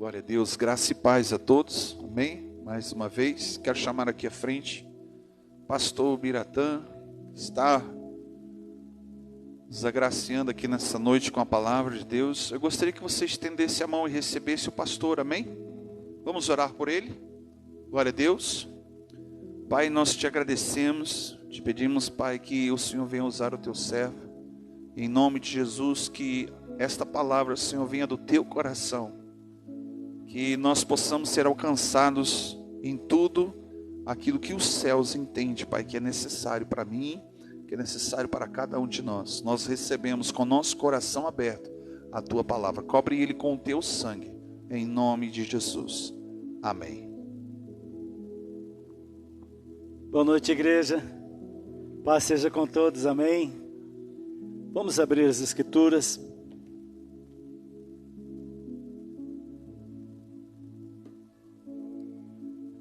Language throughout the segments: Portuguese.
Glória a Deus, graça e paz a todos, amém? Mais uma vez, quero chamar aqui à frente, pastor Biratã, que está nos agraciando aqui nessa noite com a palavra de Deus. Eu gostaria que você estendesse a mão e recebesse o pastor, amém? Vamos orar por ele, glória a Deus. Pai, nós te agradecemos, te pedimos, Pai, que o Senhor venha usar o teu servo, em nome de Jesus, que esta palavra, Senhor, venha do teu coração, que nós possamos ser alcançados em tudo aquilo que os céus entendem, Pai, que é necessário para mim, que é necessário para cada um de nós. Nós recebemos com nosso coração aberto a tua palavra. Cobre ele com o teu sangue, em nome de Jesus. Amém. Boa noite, igreja. Paz seja com todos, amém. Vamos abrir as escrituras.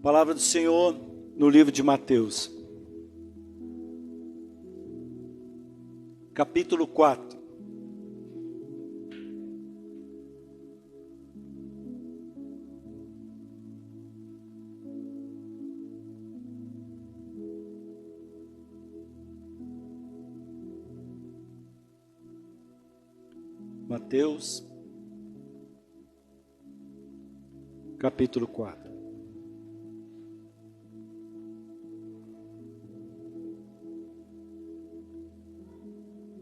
Palavra do Senhor no livro de Mateus, capítulo 4. Mateus, capítulo 4.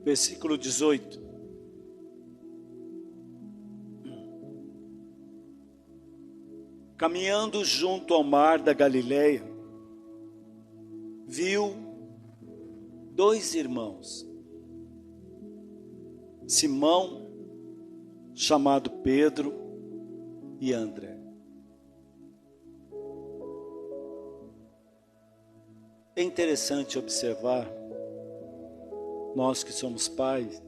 Versículo 18. Caminhando junto ao mar da Galileia, viu dois irmãos, Simão, chamado Pedro, e André. É interessante observar, nós que somos pais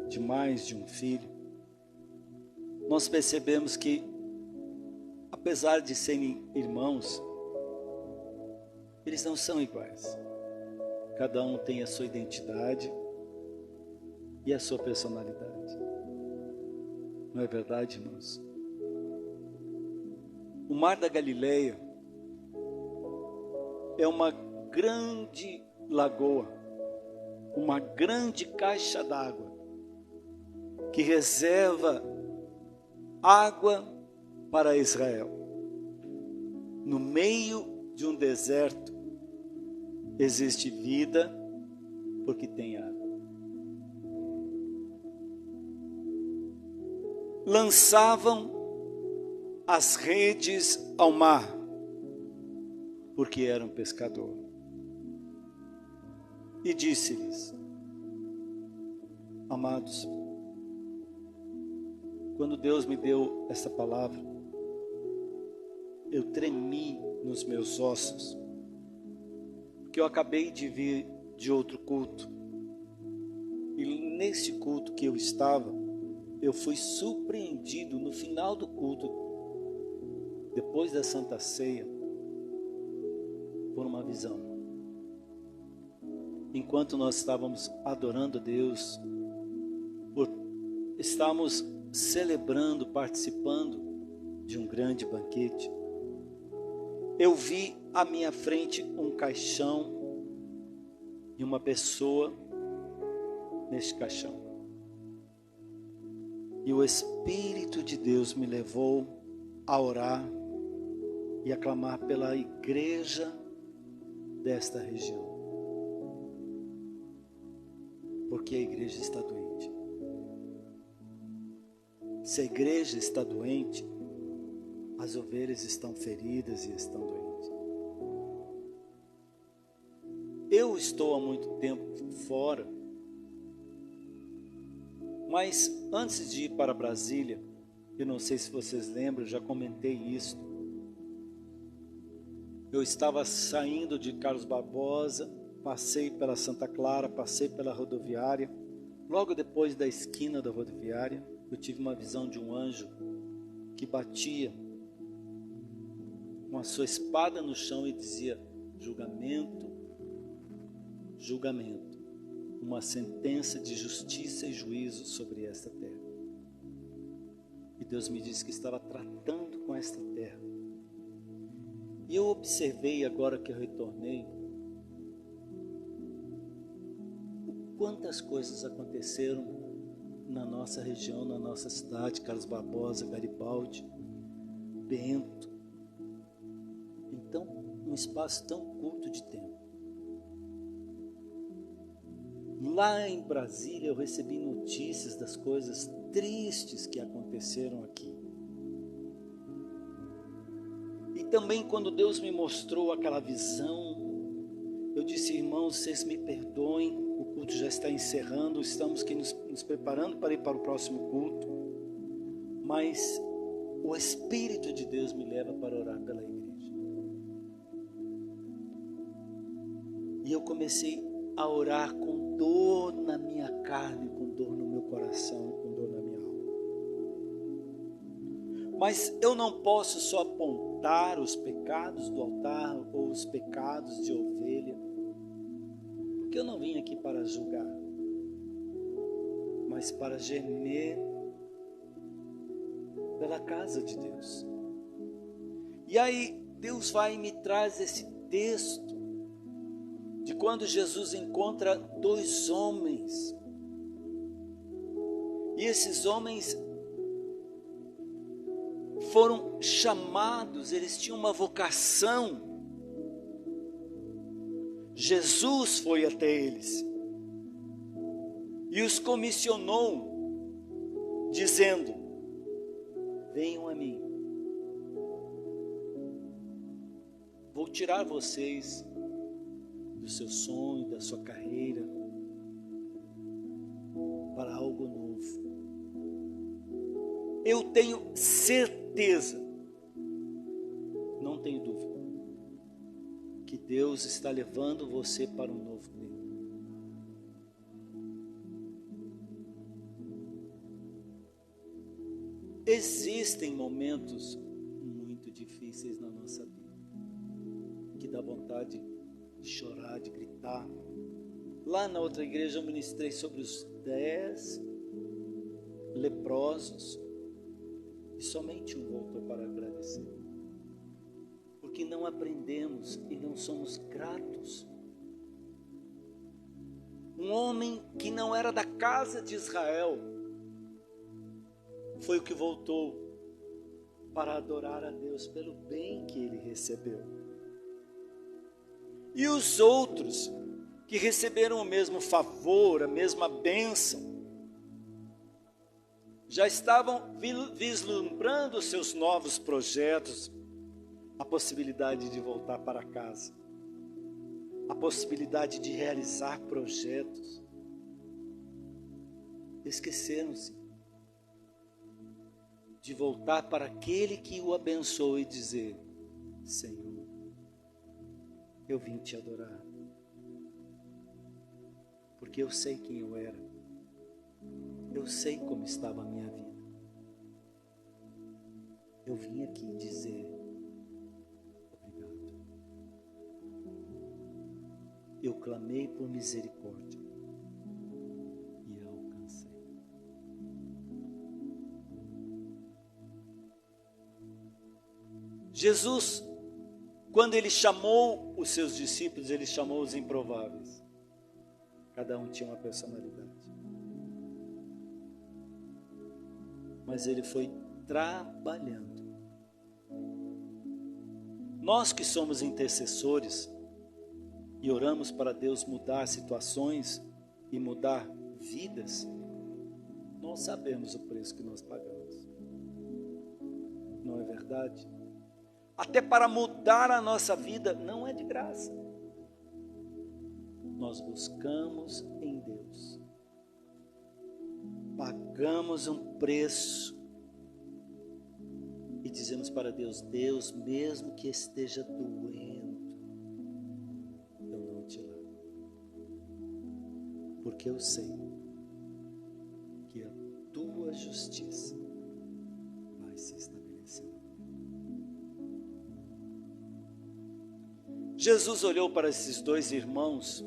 de mais de um filho, nós percebemos que, apesar de serem irmãos, eles não são iguais. Cada um tem a sua identidade e a sua personalidade. Não é verdade, irmãos? O Mar da Galileia é uma grande lagoa, uma grande caixa d'água que reserva água para Israel. No meio de um deserto existe vida porque tem água. Lançavam as redes ao mar porque eram pescadores. E disse-lhes: amados, quando Deus me deu essa palavra, eu tremi nos meus ossos, porque eu acabei de vir de outro culto, e nesse culto que eu estava, eu fui surpreendido no final do culto, depois da Santa Ceia, por uma visão. Enquanto nós estávamos adorando a Deus, estávamos celebrando, participando de um grande banquete, eu vi à minha frente um caixão e uma pessoa neste caixão. E o Espírito de Deus me levou a orar e a clamar pela igreja desta região. Porque a igreja está doente. Se a igreja está doente, as ovelhas estão feridas e estão doentes. Eu estou há muito tempo fora, mas antes de ir para Brasília, eu não sei se vocês lembram, eu já comentei isso. Eu estava saindo de Carlos Barbosa, passei pela Santa Clara, passei pela rodoviária. Logo depois da esquina da rodoviária, eu tive uma visão de um anjo que batia com a sua espada no chão e dizia: julgamento, julgamento, uma sentença de justiça e juízo sobre esta terra. E Deus me disse que estava tratando com esta terra. E eu observei agora que eu retornei, quantas coisas aconteceram na nossa região, na nossa cidade, Carlos Barbosa, Garibaldi, Bento. Então, um espaço tão curto de tempo. Lá em Brasília eu recebi notícias das coisas tristes que aconteceram aqui. E também quando Deus me mostrou aquela visão, eu disse: irmãos, vocês me perdoem, o culto já está encerrando, estamos aqui nos preparando para ir para o próximo culto, mas o Espírito de Deus me leva para orar pela igreja. E eu comecei a orar com dor na minha carne, com dor no meu coração, com dor na minha alma. Mas eu não posso só apontar os pecados do altar ou os pecados de ovelha, porque eu não vim aqui para julgar, mas para gemer pela casa de Deus. E aí Deus vai e me traz esse texto de quando Jesus encontra dois homens. E esses homens foram chamados, eles tinham uma vocação. Jesus foi até eles e os comissionou, dizendo: venham a mim, vou tirar vocês do seu sonho, da sua carreira, para algo novo. Eu tenho certeza, não tenho dúvida, que Deus está levando você para um novo tempo. Existem momentos muito difíceis na nossa vida, que dá vontade de chorar, de gritar. Lá na outra igreja eu ministrei sobre os 10 leprosos e somente um voltou para agradecer, porque não aprendemos e não somos gratos. Um homem que não era da casa de Israel foi o que voltou para adorar a Deus pelo bem que ele recebeu. E os outros que receberam o mesmo favor, a mesma bênção, já estavam vislumbrando os seus novos projetos, a possibilidade de voltar para casa, a possibilidade de realizar projetos. Esqueceram-se de voltar para aquele que o abençoou e dizer: Senhor, eu vim te adorar, porque eu sei quem eu era, eu sei como estava a minha vida. Eu vim aqui dizer obrigado. Eu clamei por misericórdia e a alcancei. Jesus, quando ele chamou os seus discípulos, ele chamou os improváveis. Cada um tinha uma personalidade. Mas ele foi trabalhando. Nós que somos intercessores e oramos para Deus mudar situações e mudar vidas, nós sabemos o preço que nós pagamos. Não é verdade? Até para mudar a nossa vida não é de graça. Nós buscamos em Deus. Pagamos um preço e dizemos para Deus: Deus, mesmo que esteja doendo, eu não te largo, porque eu sei que a tua justiça vai se estabelecer. Jesus olhou para esses dois irmãos,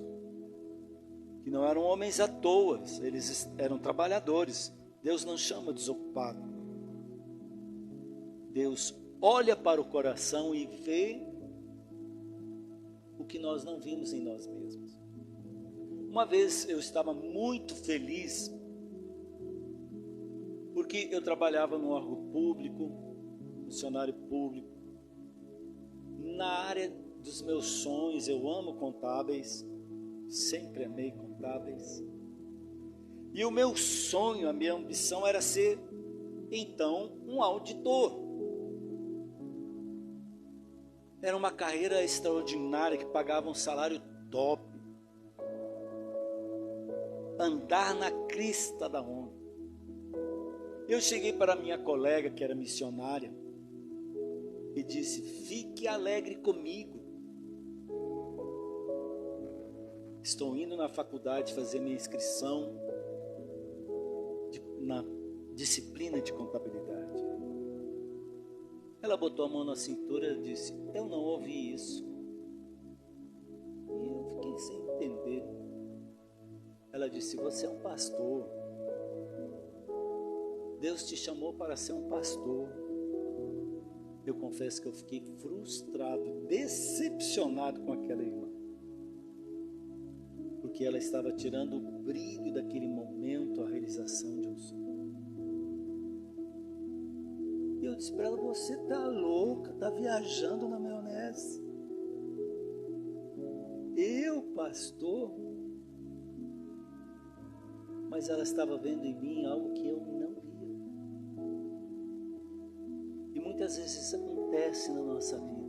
que não eram homens à toa, eles eram trabalhadores. Deus não chama desocupado. Deus olha para o coração e vê o que nós não vimos em nós mesmos. Uma vez eu estava muito feliz, porque eu trabalhava no órgão público, funcionário público. Na área dos meus sonhos, eu amo contábeis, sempre amei contábeis. E o meu sonho, a minha ambição era ser, então, um auditor. Era uma carreira extraordinária que pagava um salário top. Andar na crista da onda. Eu cheguei para minha colega, que era missionária, e disse: fique alegre comigo. Estou indo na faculdade fazer minha inscrição na disciplina de contabilidade. Ela botou a mão na cintura e disse: eu não ouvi isso. E eu fiquei sem entender. Ela disse: você é um pastor. Deus te chamou para ser um pastor. Eu confesso que eu fiquei frustrado, decepcionado com aquela irmã. Porque ela estava tirando o brilho daquele momento, a realização de um sonho. E eu disse para ela: você está louca, está viajando na maionese. Eu, pastor? Mas ela estava vendo em mim algo que eu não via. E muitas vezes isso acontece na nossa vida.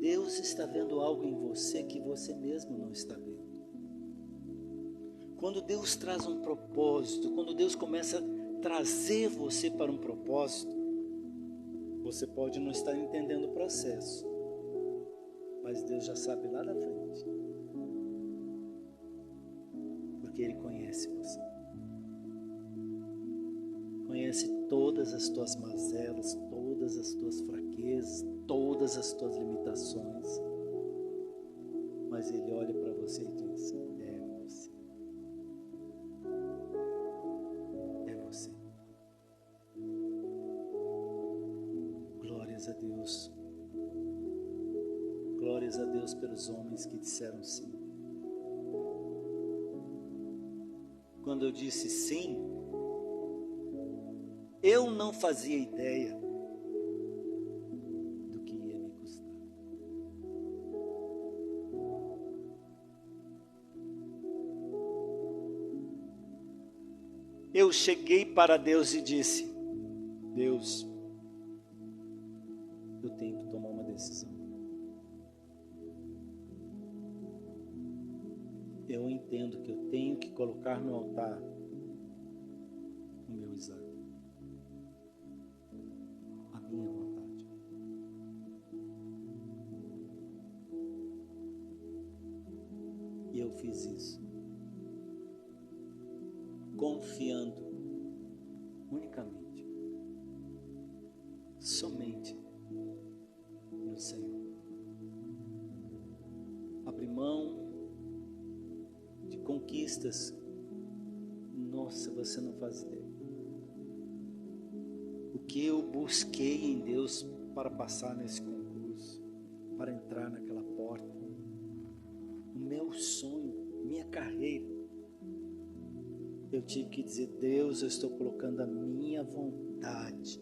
Deus está vendo algo em você que você mesmo não está vendo. Quando Deus traz um propósito, quando Deus começa a trazer você para um propósito, você pode não estar entendendo o processo, mas Deus já sabe lá na frente. Porque Ele conhece você. Conhece todas as tuas mazelas, todas as tuas fraquezas, todas as tuas limitações. Mas Ele olha para você e diz: é você. É você. Glórias a Deus. Glórias a Deus pelos homens que disseram sim. Quando eu disse sim, eu não fazia ideia do que ia me custar. Eu cheguei para Deus e disse: Deus, eu tenho que tomar uma decisão. Eu entendo que eu tenho que colocar no altar o meu Isaac, a minha vontade. E eu fiz isso, confiando unicamente, somente no Senhor. Abri mão de conquistas. Nossa, você não faz ideia. O que eu busquei em Deus para passar nesse concurso, para entrar naquela porta, o meu sonho, minha carreira. Eu tive que dizer: Deus, eu estou colocando a minha vontade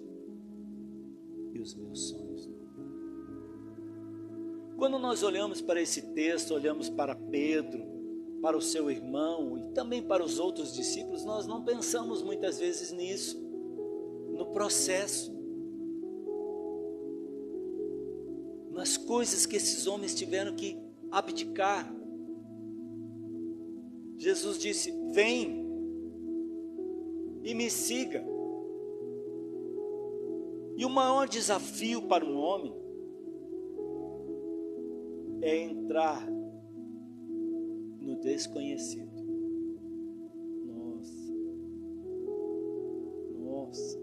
e os meus sonhos. Quando nós olhamos para esse texto, olhamos para Pedro, para o seu irmão e também para os outros discípulos, nós não pensamos muitas vezes nisso, no processo, nas coisas que esses homens tiveram que abdicar. Jesus disse: vem e me siga. E o maior desafio para um homem é entrar no desconhecido. Nossa.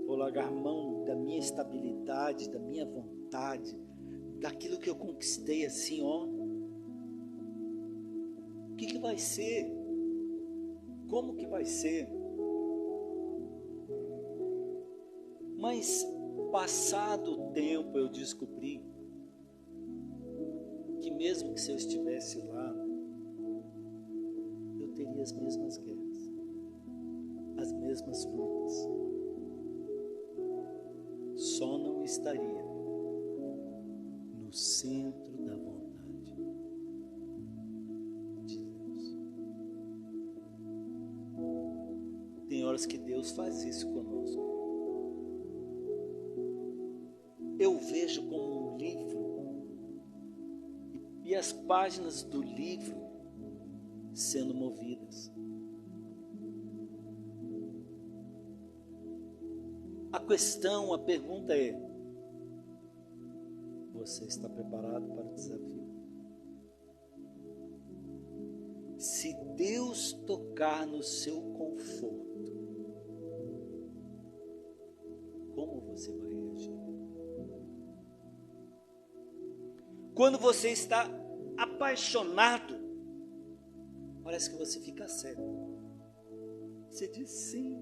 Vou largar mão da minha estabilidade, da minha vontade, daquilo que eu conquistei assim, ó. O que vai ser? Como que vai ser? Mas, passado o tempo, eu descobri que mesmo que se eu estivesse lá, eu teria as mesmas guerras, as mesmas lutas. Só não estaria no centro da vontade de Deus. Tem horas que Deus faz isso conosco. Eu vejo como um livro, e as páginas do livro sendo movidas. A pergunta é: você está preparado para o desafio? Se Deus tocar no seu conforto, como você vai reagir? Quando você está apaixonado, parece que você fica cego. Você diz sim.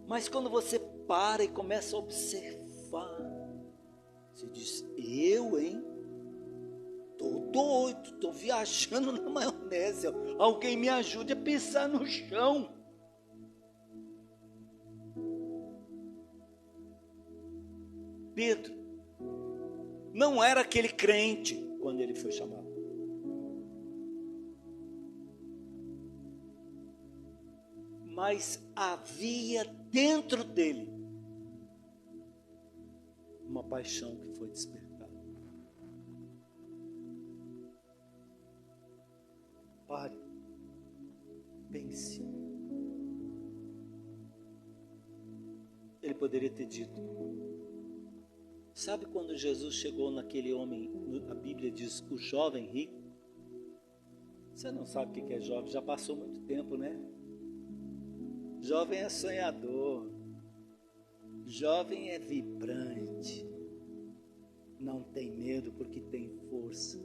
Mas quando você para e começa a observar, você diz: eu, hein? Tô doido, tô viajando na maionese. Alguém me ajude a pisar no chão. Pedro não era aquele crente quando ele foi chamado. Mas havia dentro dele uma paixão que foi despertada. Pare, pense. Ele poderia ter dito: sabe quando Jesus chegou naquele homem, a Bíblia diz, o jovem rico? Você não sabe o que é jovem, já passou muito tempo, né? Jovem é sonhador, jovem é vibrante, não tem medo porque tem força.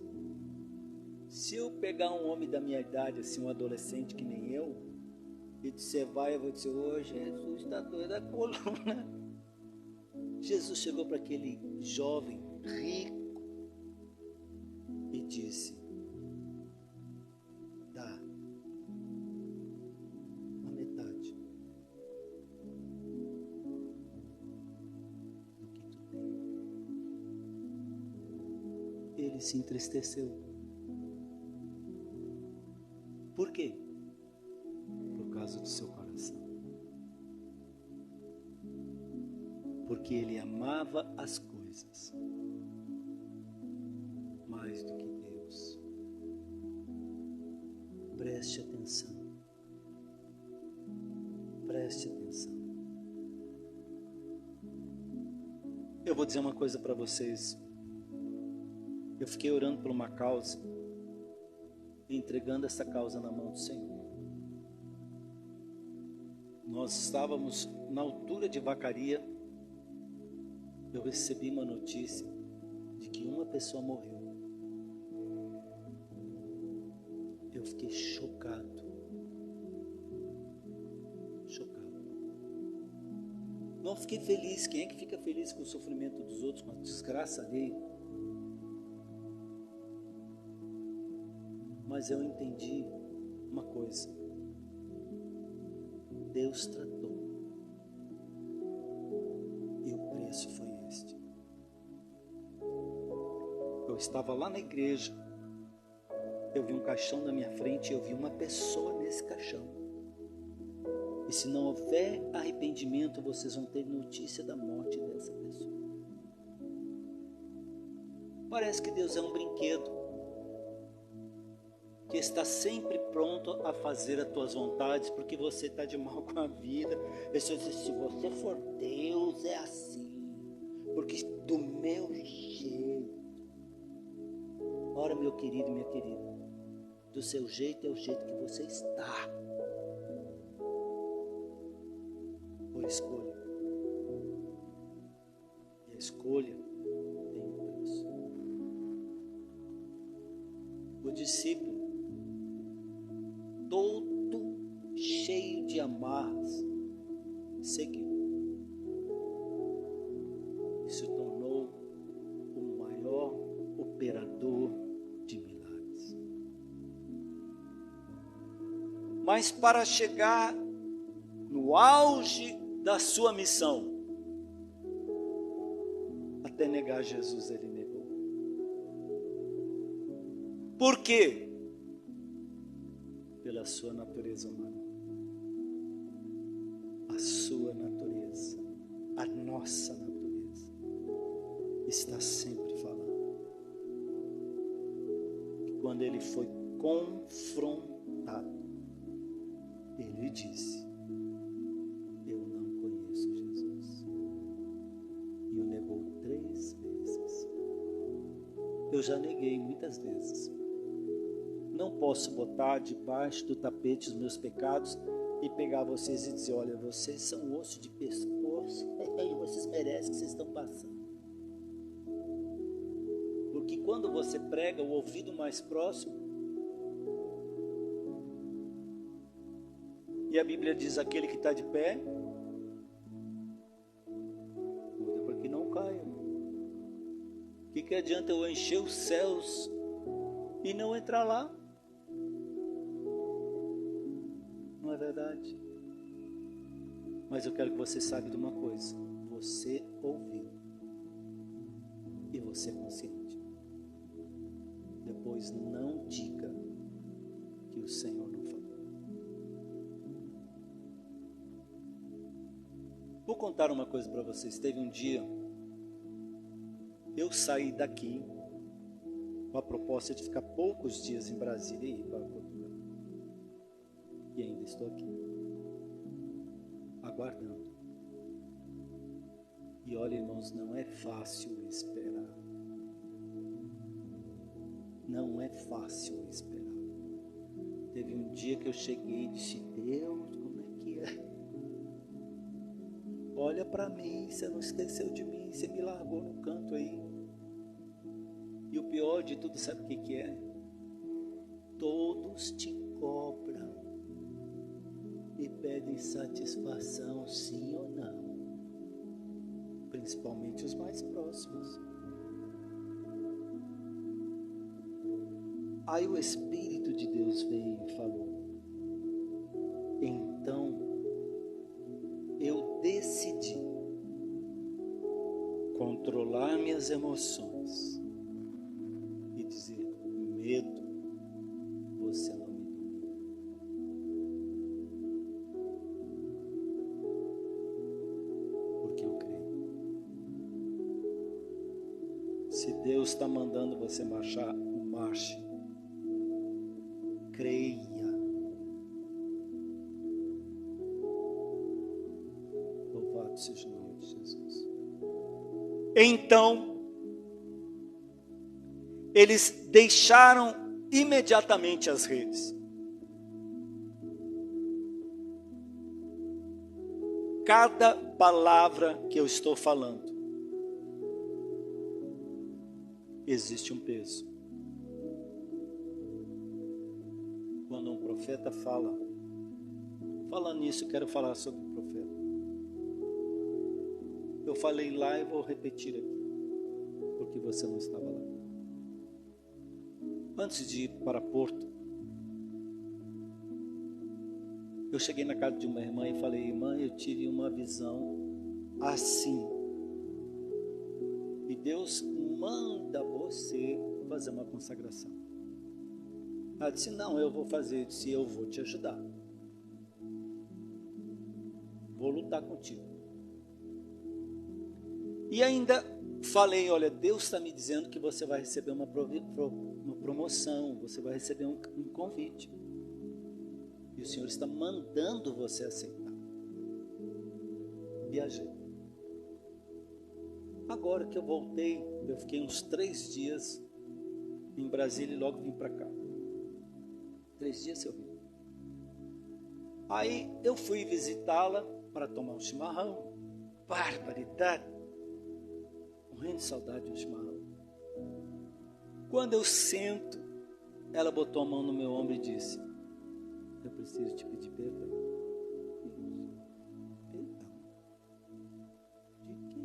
Se eu pegar um homem da minha idade, assim, um adolescente que nem eu, e disser vai, eu vou dizer: ô Jesus, está doido a coluna. Jesus chegou para aquele jovem rico e disse: dá a metade do que tu tem. Ele se entristeceu. Por quê? Por causa do seu coração. Porque ele amava as coisas mais do que Deus. Preste atenção. Preste atenção. Eu vou dizer uma coisa para vocês. Eu fiquei orando por uma causa, entregando essa causa na mão do Senhor. Nós estávamos na altura de Vacaria. Eu recebi uma notícia de que uma pessoa morreu. Eu fiquei chocado. Chocado. Não fiquei feliz. Quem é que fica feliz com o sofrimento dos outros, com a desgraça dele? Mas eu entendi uma coisa. Deus tratou. E o preço foi este. Eu estava lá na igreja. Eu vi um caixão na minha frente. Eu vi uma pessoa nesse caixão. E se não houver arrependimento, vocês vão ter notícia da morte dessa pessoa. Parece que Deus é um brinquedo que está sempre pronto a fazer as tuas vontades, porque você está de mal com a vida. Pessoas dizem: se você for Deus, é assim, porque do meu jeito. Ora, meu querido e minha querida, do seu jeito é o jeito que você está, por escolha. E a escolha tem um preço. O discípulo, todo cheio de amarras, seguiu. Mas para chegar no auge da sua missão, até negar Jesus, ele negou. Por quê? Pela sua natureza humana. A sua natureza, a nossa natureza, está sempre falando. E quando ele foi confrontado, ele disse: eu não conheço Jesus. E o negou 3 vezes. Eu já neguei muitas vezes. Não posso botar debaixo do tapete os meus pecados e pegar vocês e dizer: olha, vocês são osso de pescoço e vocês merecem o que vocês estão passando. Porque quando você prega o ouvido mais próximo, e a Bíblia diz: aquele que está de pé, cuida para que não caia. O que adianta eu encher os céus e não entrar lá? Não é verdade? Mas eu quero que você saiba de uma coisa: você ouviu e você é consciente. Depois não diga que o Senhor não falou. Vou contar uma coisa para vocês. Teve um dia, eu saí daqui com a proposta de ficar poucos dias em Brasília e ir para Portugal. E ainda estou aqui, aguardando. E olha, irmãos, não é fácil esperar. Não é fácil esperar. Teve um dia que eu cheguei e disse: Deus, como é que é? Olha para mim, você não esqueceu de mim, você me largou no canto aí. E o pior de tudo, sabe o que é? Todos te cobram e pedem satisfação, sim ou não. Principalmente os mais próximos. Aí o Espírito de Deus veio e falou: então eu decidi controlar minhas emoções e dizer: medo, você não me domina. Porque eu creio. Se Deus está mandando você marchar, marche. Creia. Louvado seja o nome de Jesus. Então, eles deixaram imediatamente as redes. Cada palavra que eu estou falando, existe um peso. Quando um profeta fala, falando nisso, eu quero falar sobre o profeta. Eu falei lá e vou repetir aqui, porque você não estava lá. Antes de ir para Porto, eu cheguei na casa de uma irmã e falei: irmã, eu tive uma visão assim. E Deus manda você fazer uma consagração. Ela disse: não, eu vou fazer. Eu disse: eu vou te ajudar. Vou lutar contigo. E ainda falei: olha, Deus está me dizendo que você vai receber uma promoção, você vai receber um convite. E o Senhor está mandando você aceitar. Viajei. Agora que eu voltei, eu fiquei uns 3 dias em Brasília e logo vim para cá. 3 dias eu vim. Aí eu fui visitá-la para tomar um chimarrão. Barbaridade. Morrendo de saudade de um chimarrão. Quando eu sento, ela botou a mão no meu ombro e disse: eu preciso te pedir perdão. Perdão? De quê?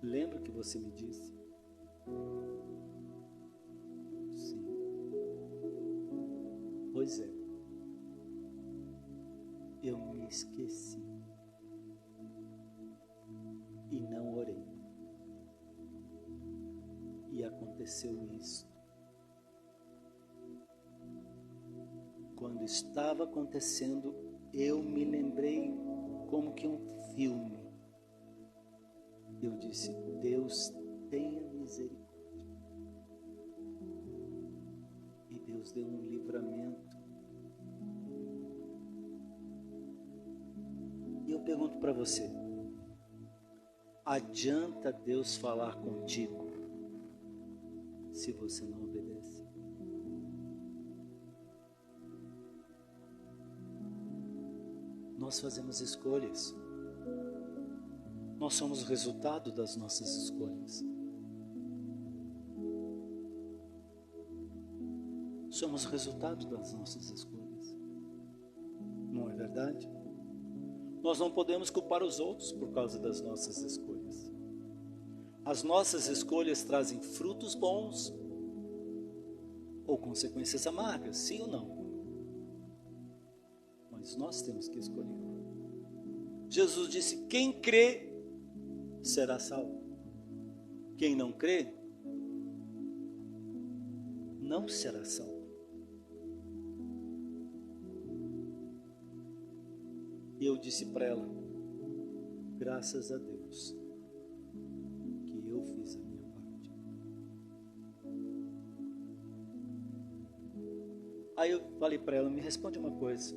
Lembra que você me disse? Sim. Pois é, eu me esqueci e não orei. E aconteceu isso. Quando estava acontecendo, eu me lembrei como que um filme. Eu disse: Deus tenha misericórdia. E Deus deu um livramento. E eu pergunto para você: adianta Deus falar contigo se você não obedece? Nós fazemos escolhas. Nós somos o resultado das nossas escolhas. Somos o resultado das nossas escolhas. Não é verdade? Nós não podemos culpar os outros por causa das nossas escolhas. As nossas escolhas trazem frutos bons ou consequências amargas, sim ou não? Mas nós temos que escolher. Jesus disse: quem crê será salvo. Quem não crê não será salvo. E eu disse para ela: graças a Deus que eu fiz a minha parte. Aí eu falei para ela: me responde uma coisa.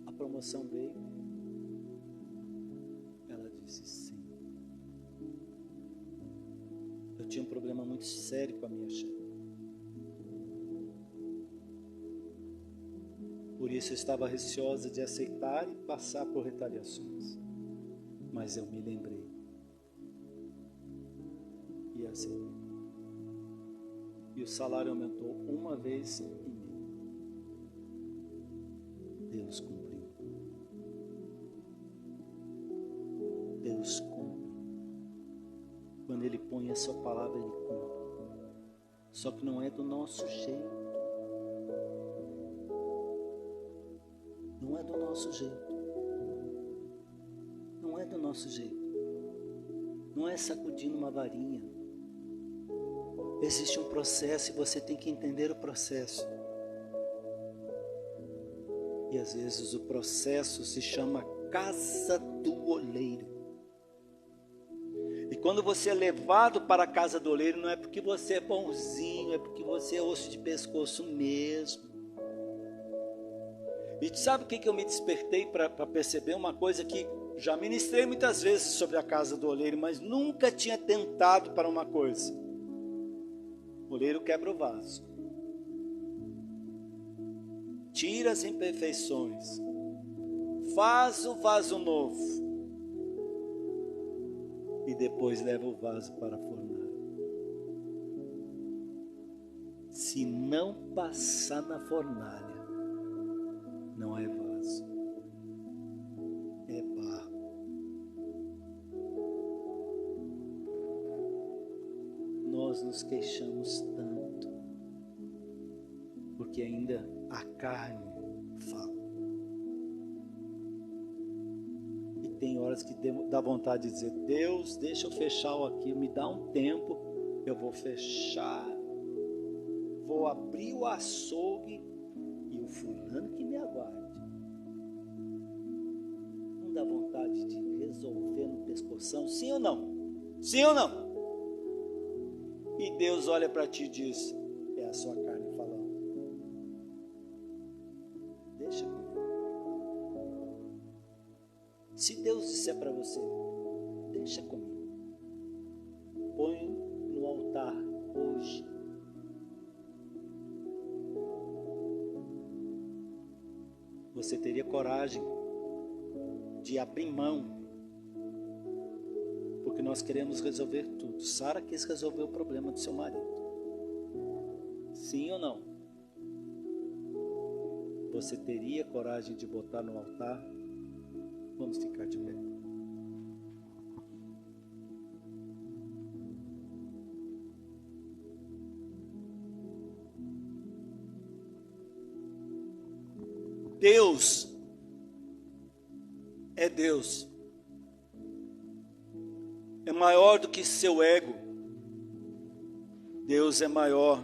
A promoção veio? Ela disse sim. Eu tinha um problema muito sério com a minha chefe. Por isso eu estava receosa de aceitar e passar por retaliações. Mas eu me lembrei e aceitei. E o salário aumentou uma vez e meia. Deus cumpriu. Deus cumpre. Quando Ele põe a sua palavra, Ele cumpre. Só que não é do nosso jeito. Não é do nosso jeito. Não é do nosso jeito. Não é sacudindo uma varinha. Existe um processo e você tem que entender o processo. E às vezes o processo se chama casa do oleiro. E quando você é levado para a casa do oleiro, não é porque você é bonzinho, é porque você é osso de pescoço mesmo. E sabe o que eu me despertei para perceber? Uma coisa que já ministrei muitas vezes sobre a casa do oleiro, mas nunca tinha tentado para uma coisa. O oleiro quebra o vaso, tira as imperfeições, faz o vaso novo e depois leva o vaso para a fornalha. Se não passar na fornalha, não é vaso, é barro. Nós nos queixamos tanto, porque ainda a carne fala. E tem horas que dá vontade de dizer: Deus, deixa eu fechar aqui, me dá um tempo, eu vou fechar, vou abrir o açougue e o fulano que me aguarde. Não dá vontade de resolver no pescoção, sim ou não? Sim ou não? E Deus olha para ti e diz: é a sua carne falando. Deixa comigo. Se Deus disser para você: deixa comigo, põe no altar hoje. Você teria coragem de abrir mão, porque nós queremos resolver tudo. Sara quis resolver o problema do seu marido. Sim ou não? Você teria coragem de botar no altar? Vamos ficar de pé. Deus é Deus. É maior do que seu ego. Deus é maior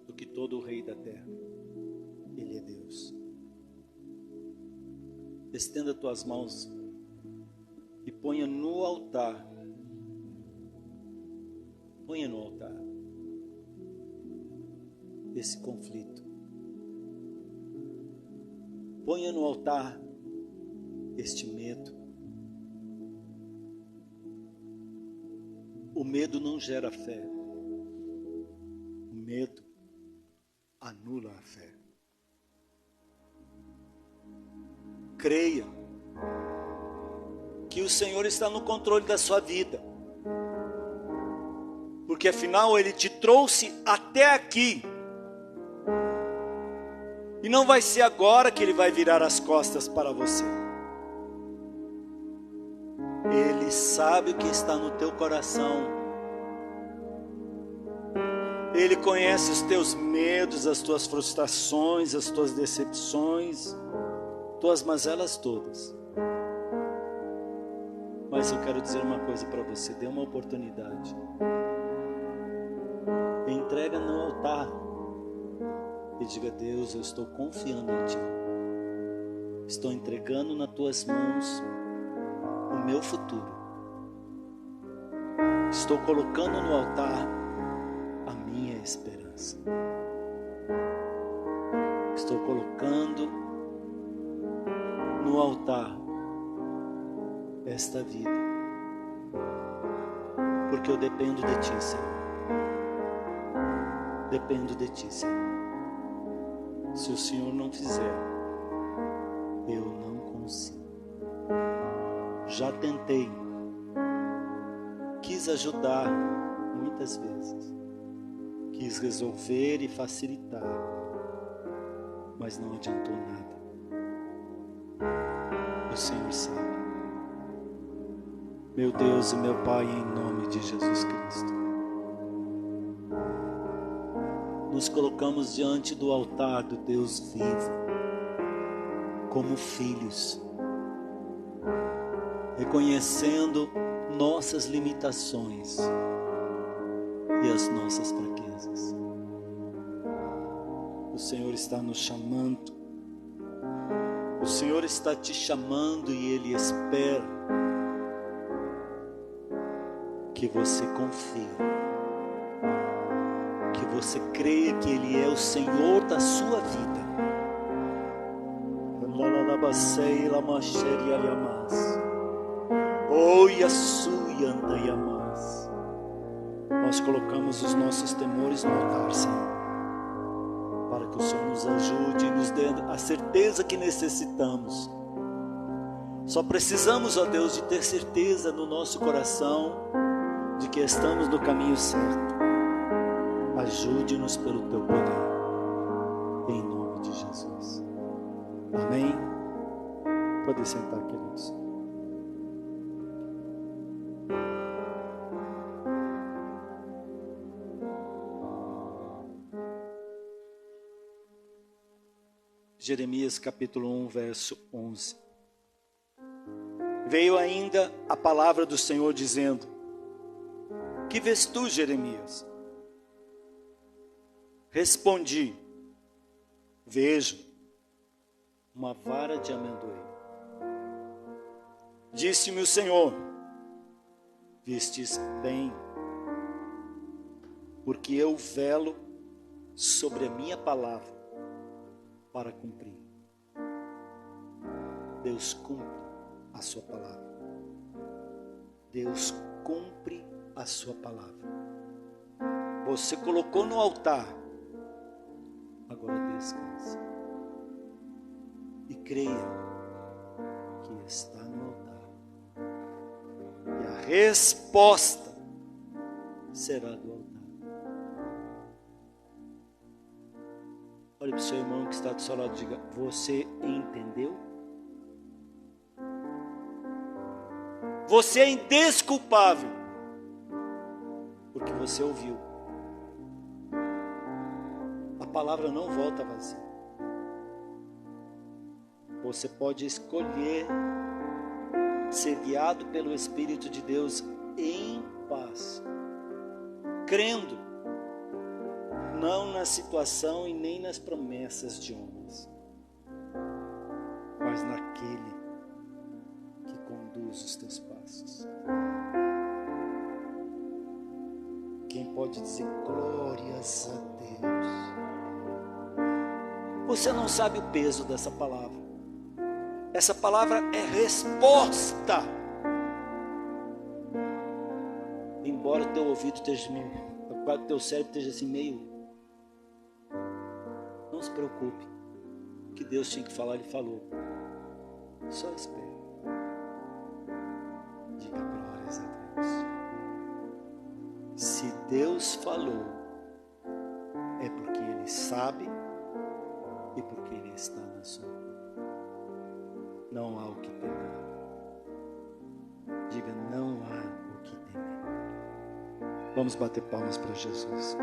do que todo o rei da terra. Ele é Deus. Estenda tuas mãos e ponha no altar. Ponha no altar esse conflito. Ponha no altar este medo. O medo não gera fé. O medo anula a fé. Creia que o Senhor está no controle da sua vida. Porque afinal Ele te trouxe até aqui. E não vai ser agora que Ele vai virar as costas para você. Ele sabe o que está no teu coração. Ele conhece os teus medos, as tuas frustrações, as tuas decepções, tuas mazelas todas. Mas eu quero dizer uma coisa para você, dê uma oportunidade. Entrega no altar e diga: Deus, eu estou confiando em Ti. Estou entregando nas Tuas mãos o meu futuro. Estou colocando no altar a minha esperança. Estou colocando no altar esta vida. Porque eu dependo de Ti, Senhor. Dependo de Ti, Senhor. Se o Senhor não fizer, eu não consigo. Já tentei, quis ajudar muitas vezes, quis resolver e facilitar, mas não adiantou nada. O Senhor sabe. Meu Deus e meu Pai, em nome de Jesus Cristo, nos colocamos diante do altar do Deus vivo, como filhos, reconhecendo nossas limitações e as nossas fraquezas. O Senhor está nos chamando, o Senhor está te chamando e Ele espera que você confie, que você creia que Ele é o Senhor da sua vida. Nós colocamos os nossos temores no altar, Senhor, para que o Senhor nos ajude e nos dê a certeza que necessitamos. Só precisamos, ó Deus, de ter certeza no nosso coração de que estamos no caminho certo. Ajude-nos pelo Teu poder, em nome de Jesus. Amém? Pode sentar, queridos. Jeremias capítulo 1, verso 11. Veio ainda a palavra do Senhor dizendo: que vês tu, Jeremias? Respondi: vejo uma vara de amendoim. Disse-me o Senhor: vistes bem, porque eu velo sobre a minha palavra para cumprir. Deus cumpre a sua palavra. Deus cumpre a sua palavra. Você colocou no altar, agora descanse e creia que está no altar, e a resposta será do altar. Olhe para o seu irmão que está do seu lado e diga: você entendeu? Você é indesculpável, porque você ouviu a palavra não volta vazia. Você pode escolher ser guiado pelo Espírito de Deus em paz, crendo, não na situação e nem nas promessas de homens, mas naquele que conduz os teus passos. Quem pode dizer glórias a Deus? Você não sabe o peso dessa palavra. Essa palavra é resposta. Embora o teu ouvido esteja meio, o teu cérebro esteja assim meio, não se preocupe. O que Deus tinha que falar, Ele falou. Só espere. Diga glórias a Deus. Se Deus falou, é porque Ele sabe e porque Ele está na sua vida. Não há o que temer. Diga, não há o que temer. Vamos bater palmas para Jesus.